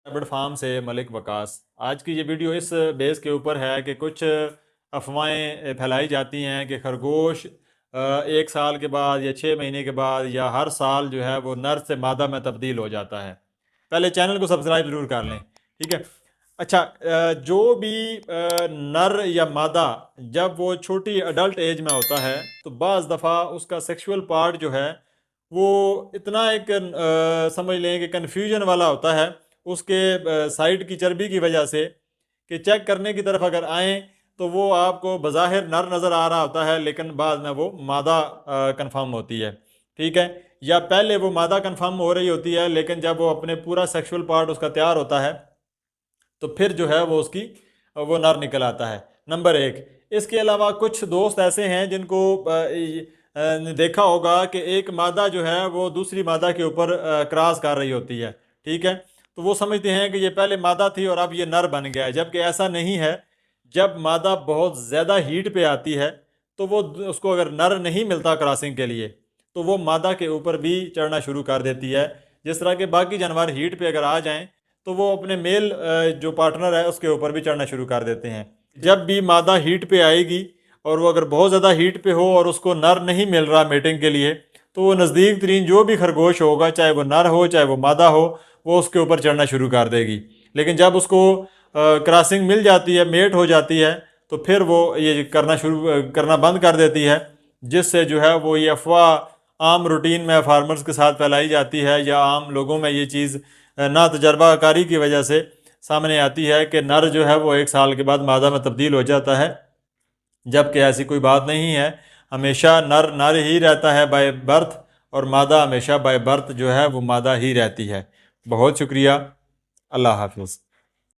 Rabbit farm से मलिक वकास। आज की ये वीडियो इस बेस के ऊपर है कि कुछ अफवाहें फैलाई जाती हैं कि खरगोश 1 साल के बाद या 6 महीने के बाद या हर साल जो है वो नर से मादा में तब्दील हो जाता है। पहले चैनल को सब्सक्राइब ज़रूर कर लें, ठीक है। अच्छा, जो भी नर या मादा जब वो छोटी अडल्ट एज में होता है तो बाज़ दफ़ा उसका सेक्सुअल पार्ट जो है वो इतना एक समझ लें कि कन्फ्यूजन वाला होता है उसके साइड की चर्बी की वजह से, कि चेक करने की तरफ अगर आएँ तो वो आपको बज़ाहिर नर नज़र आ रहा होता है लेकिन बाद में वो मादा कंफर्म होती है, ठीक है। या पहले वो मादा कंफर्म हो रही होती है लेकिन जब वो अपने पूरा सेक्सुअल पार्ट उसका तैयार होता है तो फिर जो है वो उसकी वो नर निकल आता है। नंबर एक। इसके अलावा कुछ दोस्त ऐसे हैं जिनको देखा होगा कि एक मादा जो है वो दूसरी मादा के ऊपर क्रॉस कर रही होती है, ठीक है। तो वो समझते हैं कि ये पहले मादा थी और अब ये नर बन गया है, जबकि ऐसा नहीं है। जब मादा बहुत ज़्यादा हीट पे आती है तो वो उसको अगर नर नहीं मिलता क्रॉसिंग के लिए तो वो मादा के ऊपर भी चढ़ना शुरू कर देती है। जिस तरह के बाकी जानवर हीट पे अगर आ जाएं तो वो अपने मेल जो पार्टनर है उसके ऊपर भी चढ़ना शुरू कर देते हैं। जब भी मादा हीट पे आएगी और वो अगर बहुत ज़्यादा हीट पे हो और उसको नर नहीं मिल रहा मेटिंग के लिए तो वो नज़दीक तरीन जो भी खरगोश होगा, चाहे वो नर हो चाहे वो मादा हो, वो उसके ऊपर चढ़ना शुरू कर देगी। लेकिन जब उसको क्रॉसिंग मिल जाती है, मेट हो जाती है, तो फिर वो ये करना बंद कर देती है, जिससे जो है वो ये अफवाह आम रूटीन में फार्मर्स के साथ फैलाई जाती है या आम लोगों में ये चीज़ ना तजर्बाकारी की वजह से सामने आती है कि नर जो है वो 1 साल के बाद मादा में तब्दील हो जाता है, जबकि ऐसी कोई बात नहीं है। हमेशा नर नर ही रहता है बाय बर्थ और मादा हमेशा बाय बर्थ जो है वो मादा ही रहती है। बहुत शुक्रिया। अल्लाह हाफिज़।